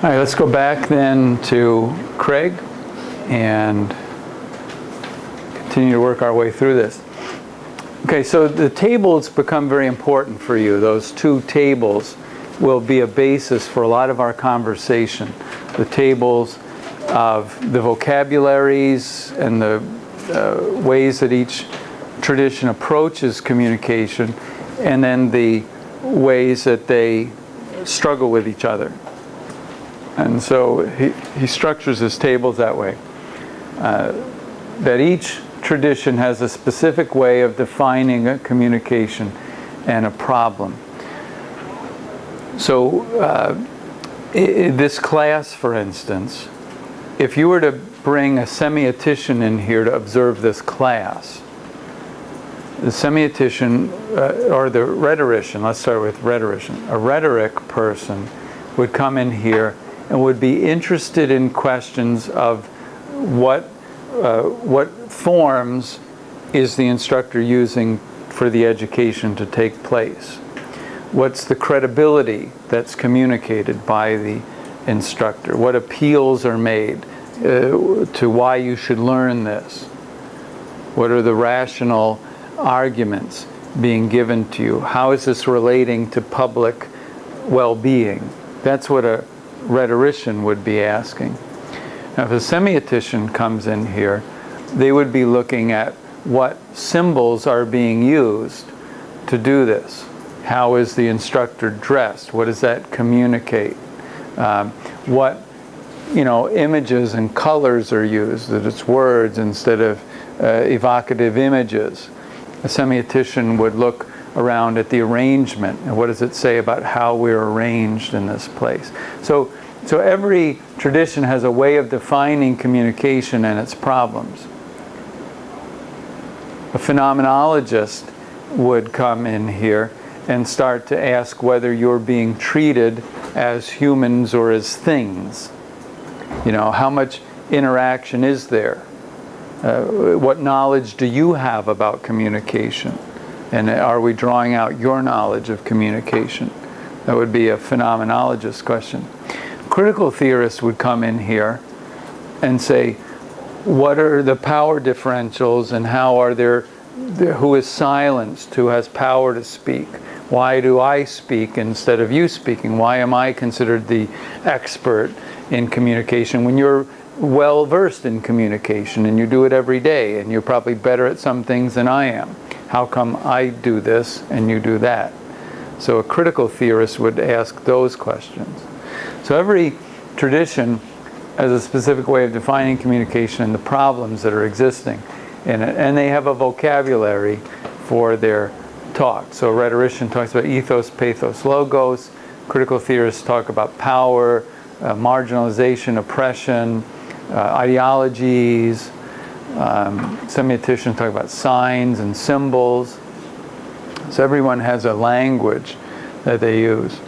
All right, let's go back then to Craig and continue to work our way through this. Okay, so the tables become very important for you. Those two tables will be a basis for a lot of our conversation. The tables of the vocabularies and the ways that each tradition approaches communication, and then the ways that they struggle with each other. And so he structures his tables that way. That each tradition has a specific way of defining a communication and a problem. So this class, for instance, if you were to bring a semiotician in here to observe this class, the semiotician, or the rhetorician, let's start with rhetorician, a rhetoric person would come in here and would be interested in questions of what forms is the instructor using for the education to take place? What's the credibility that's communicated by the instructor? What appeals are made to why you should learn this? What are the rational arguments being given to you? How is this relating to public well-being? That's what a rhetorician would be asking. Now, if a semiotician comes in here, they would be looking at what symbols are being used to do this. How is the instructor dressed? What does that communicate? What images and colors are used, that it's words instead of evocative images. A semiotician would look around at the arrangement and what does it say about how we're arranged in this place. So every tradition has a way of defining communication and its problems. A phenomenologist would come in here and start to ask whether you're being treated as humans or as things. How much interaction is there? What knowledge do you have about communication? And are we drawing out your knowledge of communication? That would be a phenomenologist question. Critical theorists would come in here and say, what are the power differentials and how are who is silenced, who has power to speak? Why do I speak instead of you speaking? Why am I considered the expert in communication when you're well versed in communication and you do it every day and you're probably better at some things than I am? How come I do this and you do that? So a critical theorist would ask those questions. So every tradition has a specific way of defining communication and the problems that are existing in it. And they have a vocabulary for their talk. So a rhetorician talks about ethos, pathos, logos. Critical theorists talk about power, marginalization, oppression, ideologies. Semioticians talk about signs and symbols. So everyone has a language that they use.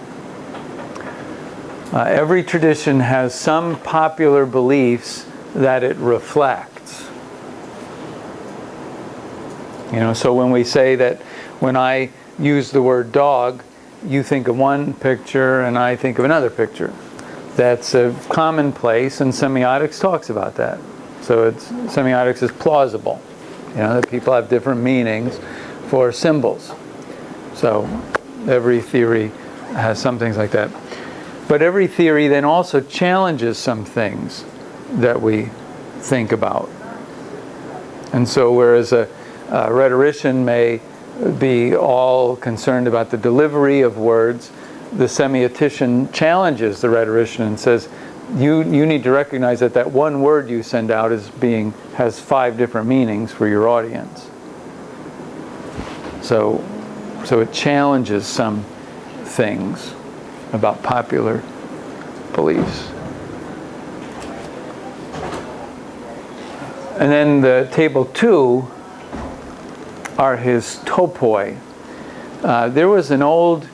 Every tradition has some popular beliefs that it reflects. So when we say that when I use the word dog, you think of one picture and I think of another picture. That's a commonplace, and semiotics talks about that. So semiotics is plausible. That people have different meanings for symbols. So every theory has some things like that. But every theory then also challenges some things that we think about. And so whereas a rhetorician may be all concerned about the delivery of words, the semiotician challenges the rhetorician and says, you need to recognize that one word you send out has 5 different meanings for your audience. So it challenges some things about popular beliefs. And then the table 2 are his topoi. There was an old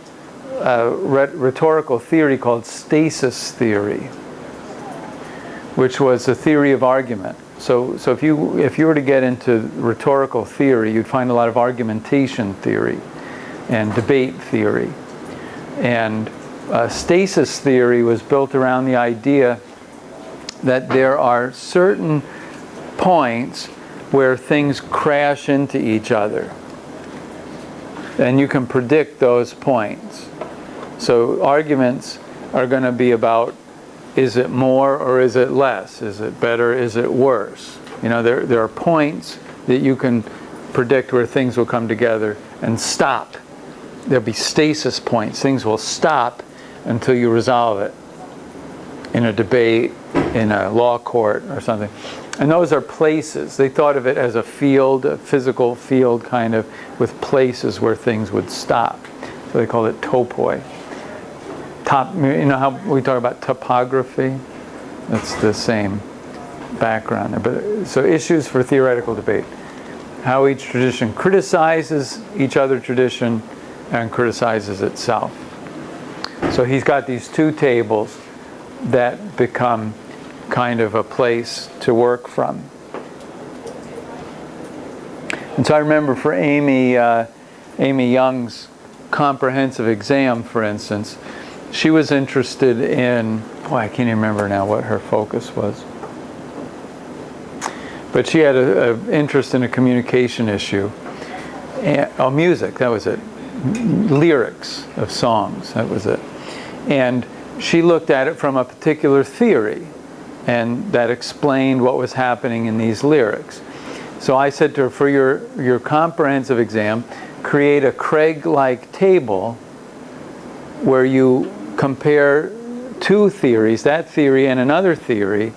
rhetorical theory called stasis theory, which was a theory of argument. So if you were to get into rhetorical theory, you'd find a lot of argumentation theory and debate theory. And stasis theory was built around the idea that there are certain points where things crash into each other. And you can predict those points. So arguments are going to be about, is it more or is it less? Is it better? Is it worse? You know, there are points that you can predict where things will come together and stop. There'll be stasis points. Things will stop until you resolve it in a debate, in a law court or something. And those are places. They thought of it as a field, a physical field kind of, with places where things would stop. So they called it topoi. You know how we talk about topography? That's the same background there. But, so issues for theoretical debate. How each tradition criticizes each other tradition and criticizes itself. So he's got these two tables that become kind of a place to work from. And so I remember for Amy Young's comprehensive exam, for instance, she was interested in, I can't even remember now what her focus was. But she had an interest in a communication issue. Music, that was it. Lyrics of songs, that was it. And she looked at it from a particular theory, and that explained what was happening in these lyrics. So I said to her, for your comprehensive exam, create a Craig-like table where you compare two theories, that theory and another theory,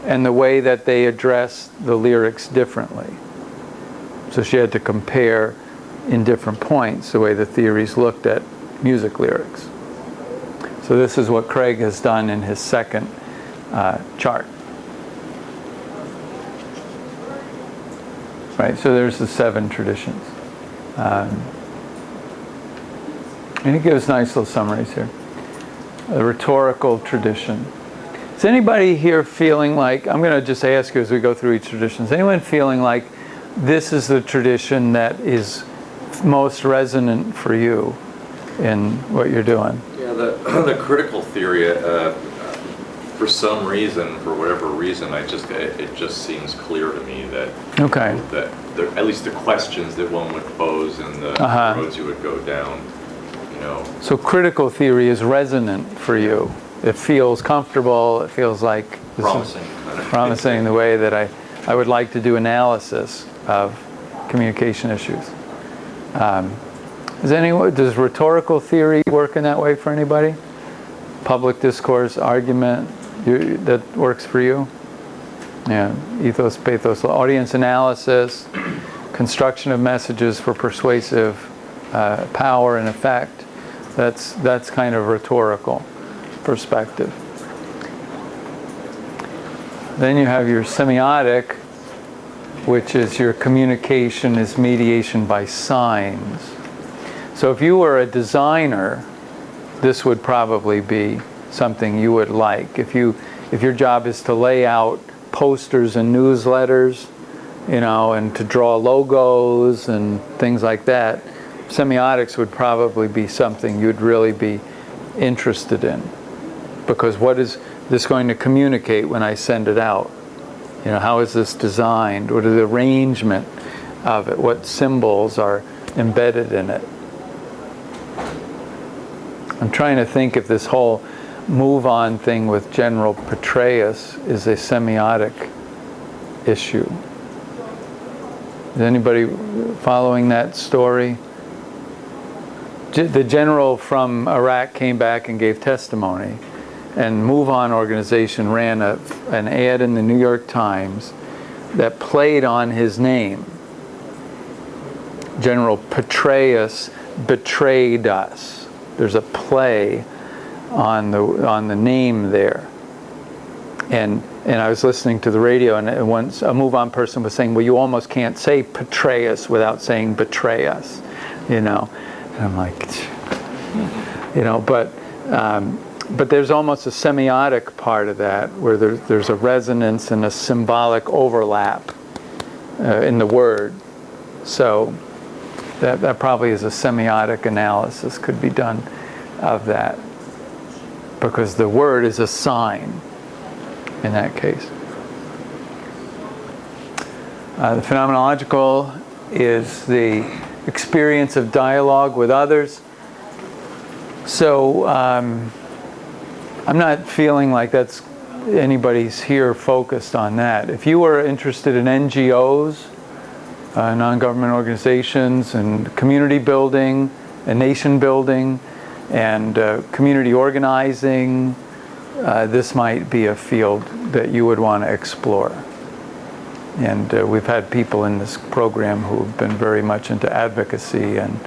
and the way that they address the lyrics differently. So she had to compare in different points the way the theories looked at music lyrics. So this is what Craig has done in his second chart. Right, so there's the 7 traditions. And he gives nice little summaries here. The rhetorical tradition. Is anybody here feeling like, I'm going to just ask you as we go through each tradition, is anyone feeling like this is the tradition that is most resonant for you in what you're doing? Yeah, the critical theory, for some reason, for whatever reason, it just seems clear to me that that at least the questions that one would pose and the roads you would go down, you know. So critical theory is resonant for you. It feels comfortable. It feels like this promising, is promising the way that I would like to do analysis of communication issues. Does rhetorical theory work in that way for anybody? Public discourse, argument, that works for you? Yeah, ethos, pathos, audience analysis, construction of messages for persuasive power and effect. That's kind of rhetorical perspective. Then you have your semiotic, which is your communication is mediation by signs. So if you were a designer, this would probably be something you would like. If your job is to lay out posters and newsletters, you know, and to draw logos and things like that, semiotics would probably be something you'd really be interested in. Because what is this going to communicate when I send it out? You know, how is this designed? What is the arrangement of it? What symbols are embedded in it? I'm trying to think if this whole move-on thing with General Petraeus is a semiotic issue. Is anybody following that story? The general from Iraq came back and gave testimony, and Move On organization ran an ad in the New York Times that played on his name. General Petraeus betrayed us. There's a play on the name there. And I was listening to the radio, and once a Move On person was saying, well, you almost can't say Petraeus without saying betray us, you know. And I'm like, you know, but there's almost a semiotic part of that where there's a resonance and a symbolic overlap in the word. So that probably is a semiotic analysis could be done of that. because the word is a sign in that case. The phenomenological is the experience of dialogue with others. So I'm not feeling like that's anybody's here focused on that. If you were interested in NGOs, non-government organizations, and community building, and nation building, and community organizing, this might be a field that you would want to explore. And we've had people in this program who have been very much into advocacy and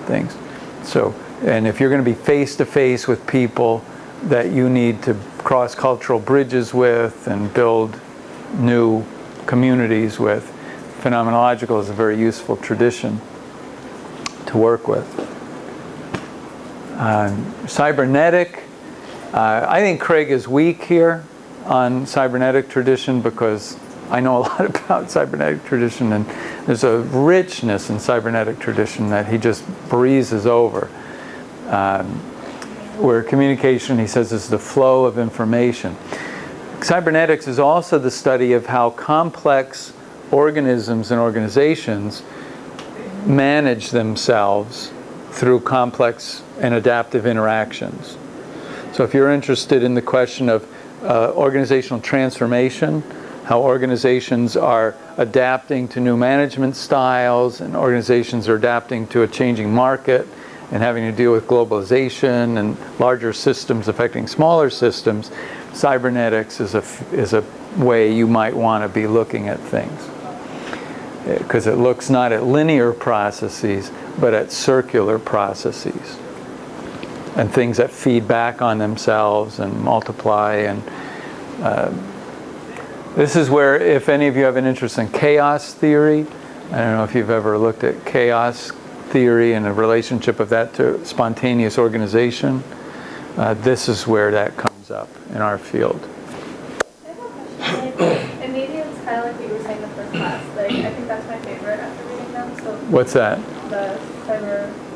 things. So, and if you're going to be face-to-face with people that you need to cross cultural bridges with and build new communities with, phenomenological is a very useful tradition to work with. Cybernetic, I think Craig is weak here on cybernetic tradition because I know a lot about cybernetic tradition, and there's a richness in cybernetic tradition that he just breezes over. Where communication, he says, is the flow of information. Cybernetics is also the study of how complex organisms and organizations manage themselves through complex and adaptive interactions. So if you're interested in the question of organizational transformation, how organizations are adapting to new management styles, and organizations are adapting to a changing market and having to deal with globalization and larger systems affecting smaller systems, cybernetics is a way you might want to be looking at things. Because it looks not at linear processes, but at circular processes. And things that feed back on themselves and multiply. And this is where, if any of you have an interest in chaos theory, I don't know if you've ever looked at chaos theory and the relationship of that to spontaneous organization. This is where that comes up in our field. I have a question. And maybe it's kind of like what you were saying in the first class. Like, I think that's my favorite after reading them. So What's that? The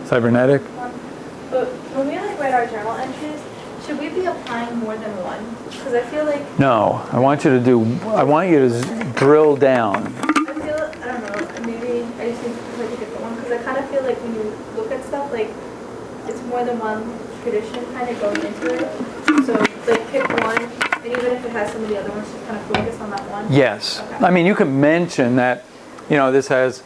Cybernetic? one. But when we write our journal entries, should we be applying more than one? Because I feel like No, I want you to drill down. I don't know, maybe I just need to pick a different one, because I kind of feel like when you look at stuff, like, it's more than one tradition kind of going into it. So, like, pick one, and even if it has some of the other ones, just kind of focus on that one. Yes. Okay. I mean, you can mention that, this has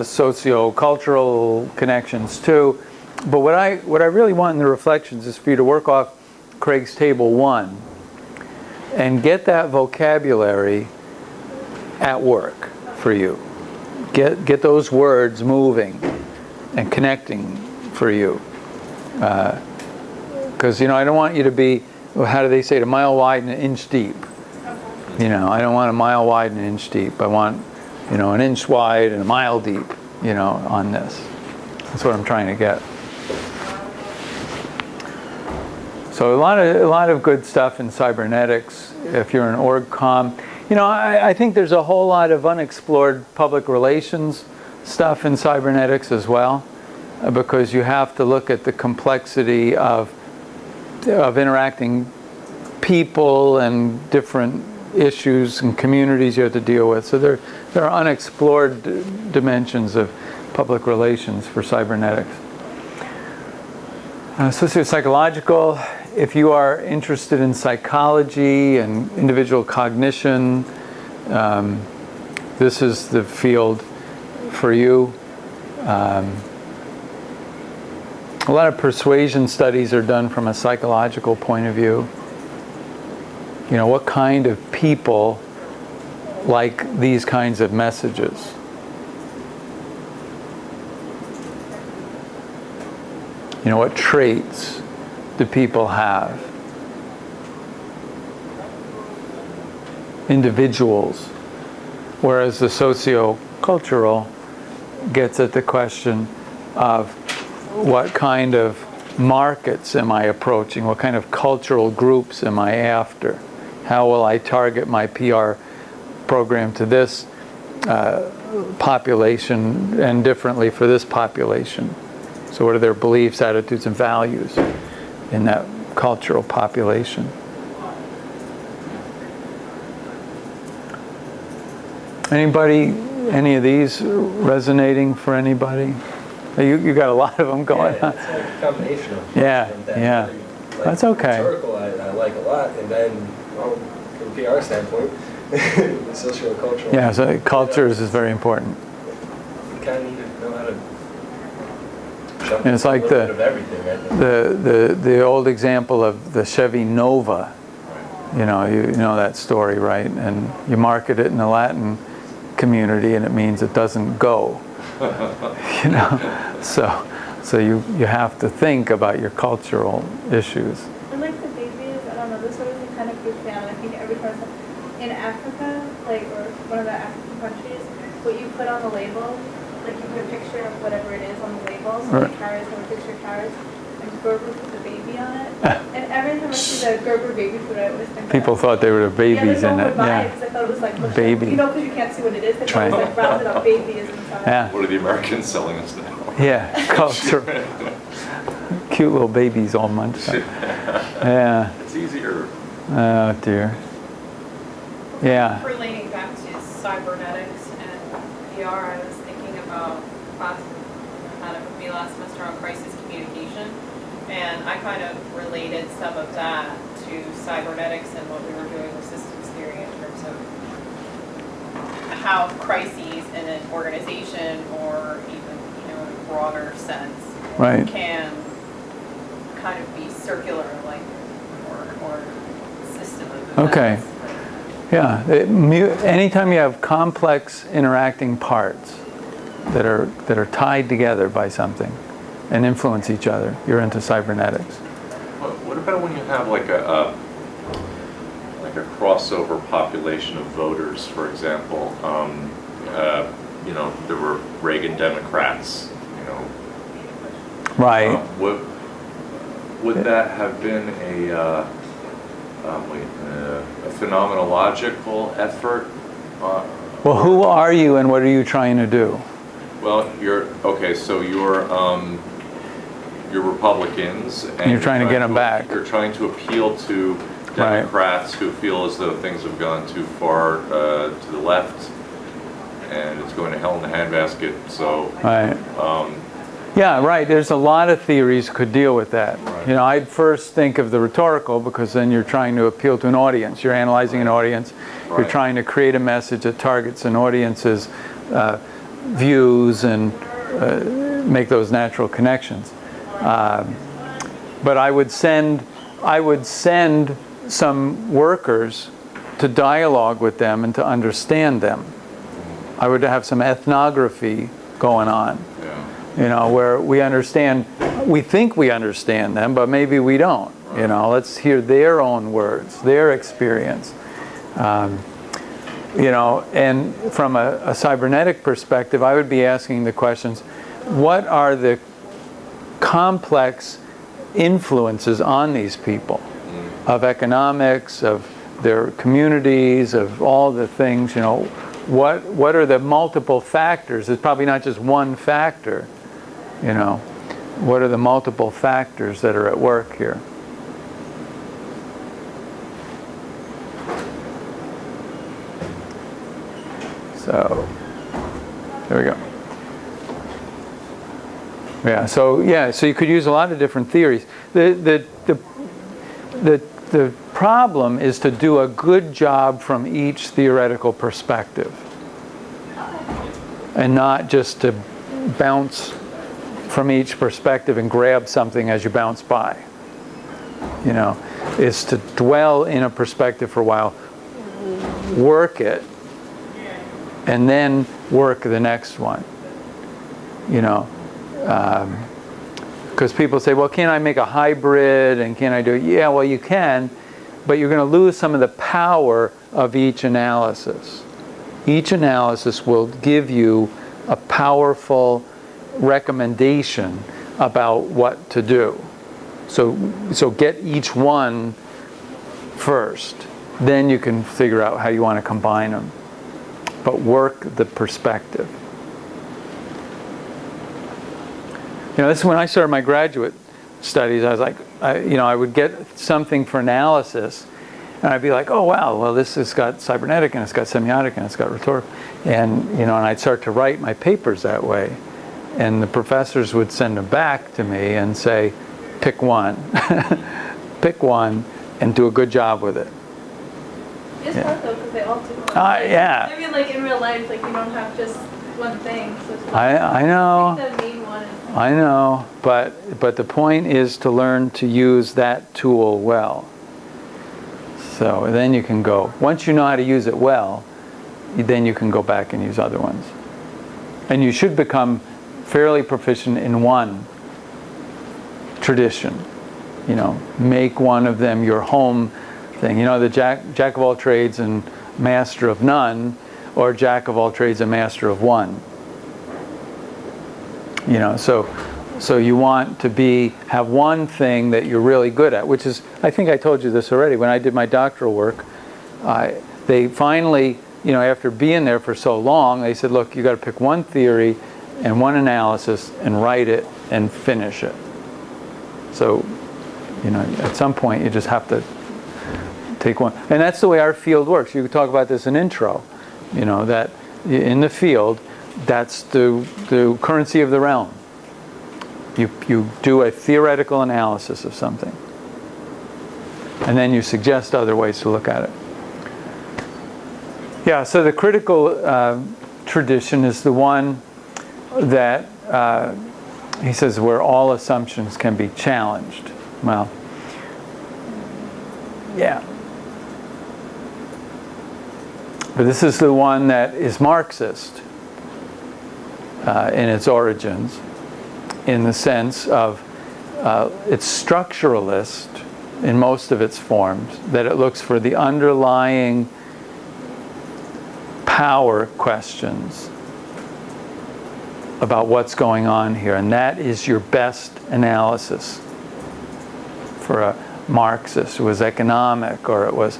socio-cultural connections too. But what I really want in the reflections is for you to work off Craig's table 1 and get that vocabulary at work for you. Get those words moving and connecting for you. Because, I don't want you to be, how do they say it, a mile wide and an inch deep. I don't want a mile wide and an inch deep. I want, an inch wide and a mile deep, on this. That's what I'm trying to get. So a lot of good stuff in cybernetics if you're in org comm. I think there's a whole lot of unexplored public relations stuff in cybernetics as well, because you have to look at the complexity of interacting people and different issues and communities you have to deal with. So there are unexplored dimensions of public relations for cybernetics. Socio-psychological, if you are interested in psychology and individual cognition, this is the field for you. A lot of persuasion studies are done from a psychological point of view. What kind of people like these kinds of messages? What traits do people have? Individuals. Whereas the socio-cultural gets at the question of what kind of markets am I approaching? What kind of cultural groups am I after? How will I target my PR program to this population and differently for this population? So what are their beliefs, attitudes, and values in that cultural population. Anybody, any of these resonating for anybody? You got a lot of them going on. It's like a combination of Yeah. Like, That's okay. Rhetorical I like a lot, and then from a PR standpoint, the socio-cultural. Yeah, so cultures is very important. You kind of need to know how to jump And it's like a little bit of everything, I think. the old example of the Chevy Nova. You know that story, right? And you market it in the Latin community, and it means it doesn't go. So you have to think about your cultural issues. And like the babies, I don't know, this always kind of freaks me out. I think every person in Africa, like, or one of the African countries, what you put on the label, like you put a picture of whatever it is on the label, so Right. like carrots, have a picture of carrots, and Gerber puts a baby on it. And every time I see the Gerber baby food, I always think People thought they were babies in it. Yeah, because I thought it was like, Baby. you know, because you can't see what it is, they thought it was like rounded up baby is inside. Yeah. What are the Americans selling us now? Yeah, culture. Cute little babies all munched up. Yeah. It's easier. Oh dear. Yeah. Relating back to cybernetics and PR, I was thinking about class I had with me last semester on crisis communication, and I kind of related some of that to cybernetics and what we were doing with systems theory in terms of how crises in an organization or even, in a broader sense, Right. can kind of be circular, like, or system of events. Okay. Yeah. Anytime you have complex interacting parts that are tied together by something and influence each other, you're into cybernetics. What about when you have like a crossover population of voters, for example? There were Reagan Democrats. Right. Would that have been a phenomenological effort? Well, who are you and what are you trying to do? Well, you're Republicans, and you're trying to get them back. You're trying to appeal to Democrats who feel as though things have gone too far to the left, and it's going to hell in the handbasket. So, Right. Yeah, right. There's a lot of theories could deal with that. Right. I'd first think of the rhetorical, because then you're trying to appeal to an audience. You're analyzing an audience. Right. You're trying to create a message that targets an audience's views and make those natural connections. But I would send some workers to dialogue with them and to understand them. I would have some ethnography going on. yeah. Where we think we understand them, but maybe we don't. Let's hear their own words, their experience. And from a cybernetic perspective, I would be asking the questions, what are the complex influences on these people of economics, of their communities, of all the things, what are the multiple factors? It's probably not just one factor, What are the multiple factors that are at work here? So, there we go. So you could use a lot of different theories. The problem is to do a good job from each theoretical perspective, and not just to bounce from each perspective and grab something as you bounce by. Is to dwell in a perspective for a while, work it, and then work the next one. Because people say, well, can't I make a hybrid, and can I do it? Yeah, well, you can, but you're going to lose some of the power of each analysis. Each analysis will give you a powerful recommendation about what to do. So get each one first. Then you can figure out how you want to combine them. But work the perspective. This is when I started my graduate studies, I was like, I would get something for analysis, and I'd be like, oh wow, well this has got cybernetic and it's got semiotic and it's got rhetorical, and I'd start to write my papers that way, and the professors would send them back to me and say, pick one, pick one, and do a good job with it. It's hard though because they all do. Yeah. I mean, like in real life, like you don't have just one thing. So it's I know. pick the main one. I know, but the point is to learn to use that tool well. So then you can go, once you know how to use it well, then you can go back and use other ones. And you should become fairly proficient in one tradition. Make one of them your home thing. The jack of all trades and master of none, or jack of all trades and master of one. So you want to have one thing that you're really good at, which is, I think I told you this already, when I did my doctoral work, they finally, after being there for so long, they said, look, you got to pick one theory and one analysis and write it and finish it. So, at some point you just have to take one. And that's the way our field works. You could talk about this in intro, that in the field, that's the currency of the realm. You do a theoretical analysis of something, and then you suggest other ways to look at it. Yeah, so the critical tradition is the one that he says where all assumptions can be challenged. Well, yeah. But this is the one that is Marxist in its origins, in the sense of it's structuralist in most of its forms, that it looks for the underlying power questions about what's going on here, and that is your best analysis. For a Marxist, it was economic, or it was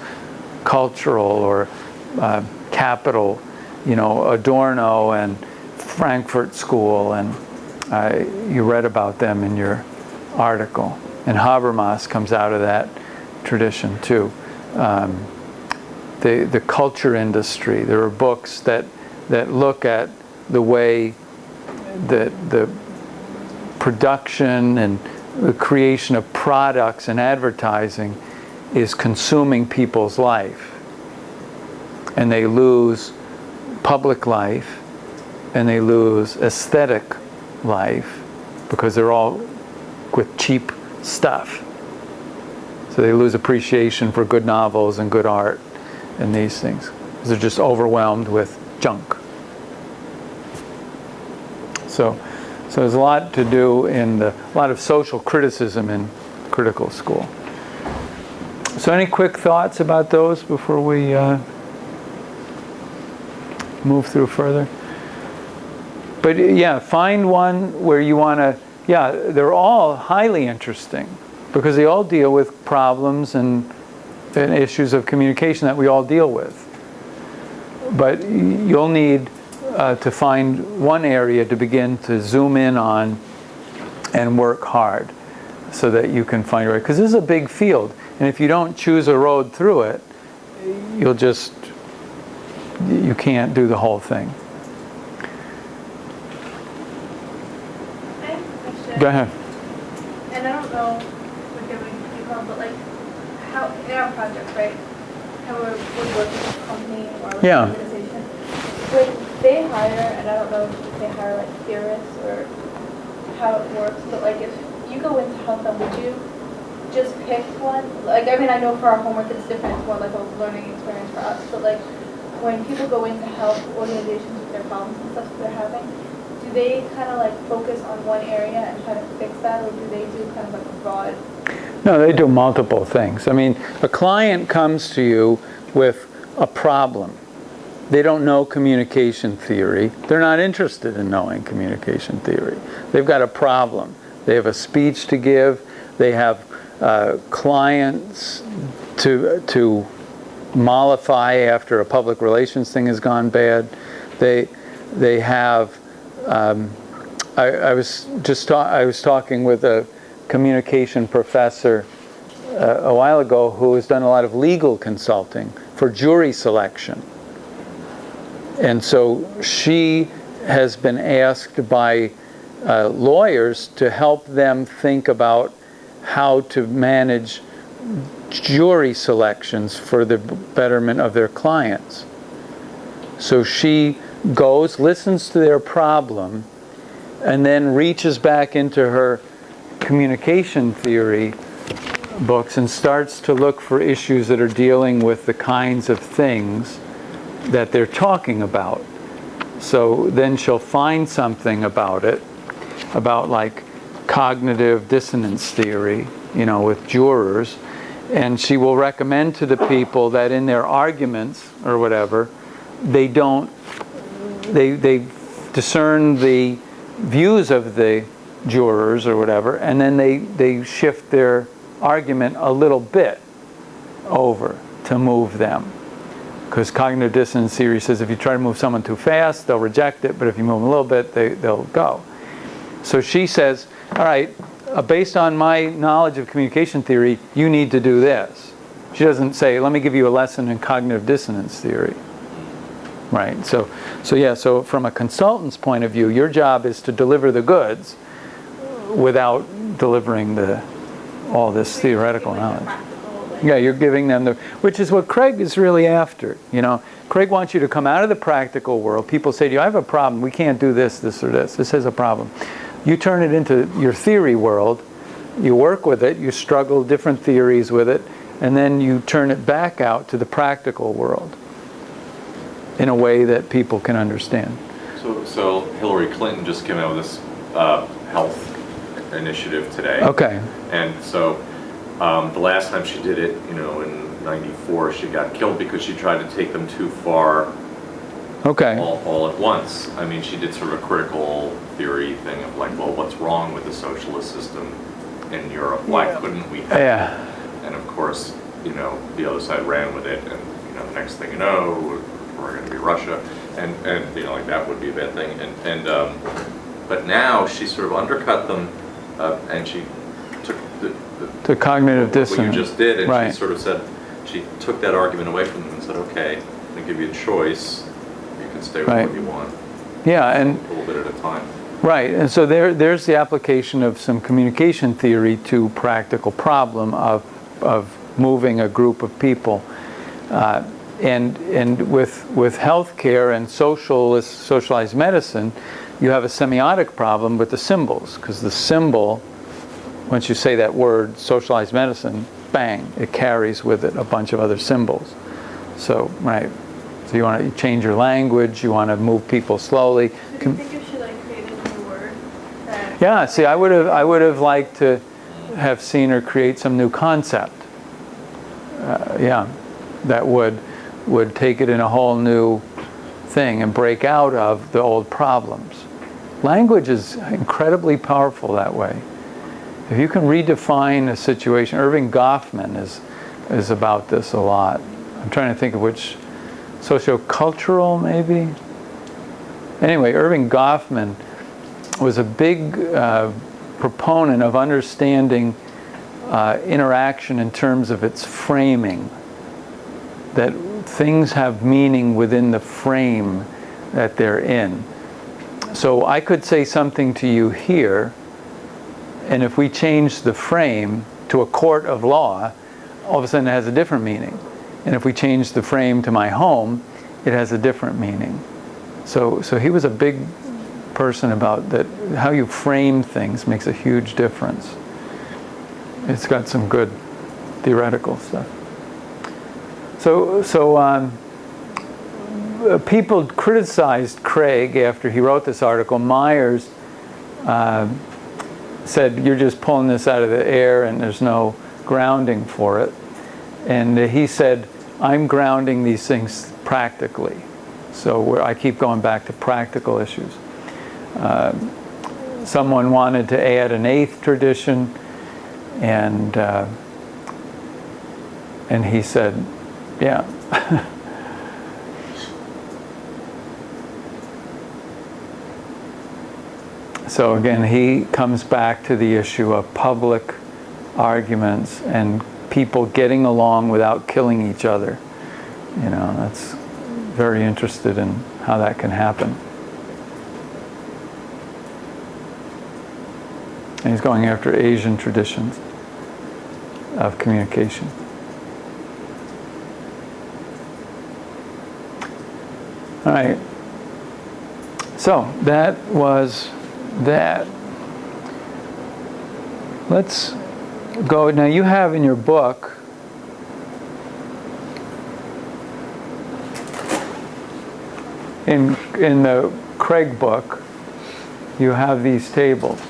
cultural, or capital, Adorno and Frankfurt School, and you read about them in your article. And Habermas comes out of that tradition too. The culture industry, there are books that look at the way that the production and the creation of products and advertising is consuming people's life. And they lose public life, and they lose aesthetic life, because they're all with cheap stuff. So they lose appreciation for good novels and good art and these things, because they're just overwhelmed with junk. So there's a lot to do a lot of social criticism in critical school. So any quick thoughts about those before we move through further? But yeah, find one where you want to, they're all highly interesting, because they all deal with problems and issues of communication that we all deal with. But you'll need to find one area to begin to zoom in on and work hard, so that you can find your way. Because this is a big field, and if you don't choose a road through it, you can't do the whole thing. I have a question. Go ahead. And I don't know, forgive me, but like, how in our project, right? How we work with a company or with Yeah. an organization. When they hire, and I don't know if they hire like theorists or how it works, but like if you go in to help them, would you just pick one? Like, I mean, I know for our homework it's different, it's more like a learning experience for us, but like when people go in to help organizations with their problems and stuff that they're having, do they kind of like focus on one area and try to fix that, or do they do kind of like a broad? No, they do multiple things. I mean, a client comes to you with a problem. They don't know communication theory. They're not interested in knowing communication theory. They've got a problem. They have a speech to give. They have clients to mollify after a public relations thing has gone bad. They have. I was talking with a communication professor a while ago who has done a lot of legal consulting for jury selection. And so she has been asked by lawyers to help them think about how to manage jury selections for the betterment of their clients. So she goes, listens to their problem, and then reaches back into her communication theory books and starts to look for issues that are dealing with the kinds of things that they're talking about. So then she'll find something about it, about like cognitive dissonance theory, with jurors, and she will recommend to the people that in their arguments or whatever, they discern the views of the jurors or whatever, and then they shift their argument a little bit over to move them. Because cognitive dissonance theory says if you try to move someone too fast, they'll reject it, but if you move them a little bit, they'll go. So she says, all right, based on my knowledge of communication theory, you need to do this. She doesn't say, let me give you a lesson in cognitive dissonance theory. Right, so from a consultant's point of view, your job is to deliver the goods without delivering all this theoretical knowledge. Yeah, you're giving them which is what Craig is really after. Craig wants you to come out of the practical world. People say to you, I have a problem. We can't do this, this, or this. This is a problem. You turn it into your theory world. You work with it. You struggle different theories with it. And then you turn it back out to the practical world in a way that people can understand. So Hillary Clinton just came out with this health initiative today. Okay. And so the last time she did it, in '94, she got killed because she tried to take them too far. Okay. All at once. I mean, she did sort of a critical theory thing of like, well, what's wrong with the socialist system in Europe? Why couldn't we have it? And of course, the other side ran with it, and the next thing you know, we're going to be Russia, and like that would be a bad thing. But now she sort of undercut them, and she took the cognitive dissonance. What you just did, and right. She sort of said, she took that argument away from them and said, okay, I'm going to give you a choice. You can stay with right. what you want. Yeah, and a little bit at a time. Right, and so there's the application of some communication theory to practical problem of moving a group of people, and with healthcare and socialized medicine, you have a semiotic problem with the symbols, because the symbol, once you say that word, socialized medicine, bang, it carries with it a bunch of other symbols. So right, so you want to change your language, you want to move people slowly. Do you think you should create a new word? Yeah, see, I would have liked to have seen her create some new concept. That would take it in a whole new thing and break out of the old problems. Language is incredibly powerful that way. If you can redefine a situation, Irving Goffman is about this a lot. I'm trying to think of which, sociocultural maybe? Anyway, Irving Goffman was a big proponent of understanding interaction in terms of its framing. That things have meaning within the frame that they're in. So I could say something to you here, and if we change the frame to a court of law, all of a sudden it has a different meaning. And if we change the frame to my home, it has a different meaning. So he was a big person about that. How you frame things makes a huge difference. It's got some good theoretical stuff. So people criticized Craig after he wrote this article. Myers said, you're just pulling this out of the air and there's no grounding for it. And he said, I'm grounding these things practically. So I keep going back to practical issues. Someone wanted to add an eighth tradition, and he said, yeah. So again, he comes back to the issue of public arguments and people getting along without killing each other. You know, that's very interested in how that can happen. And he's going after Asian traditions of communication. All right. So that was that. Let's go. Now you have in your book in the Craig book, you have these tables.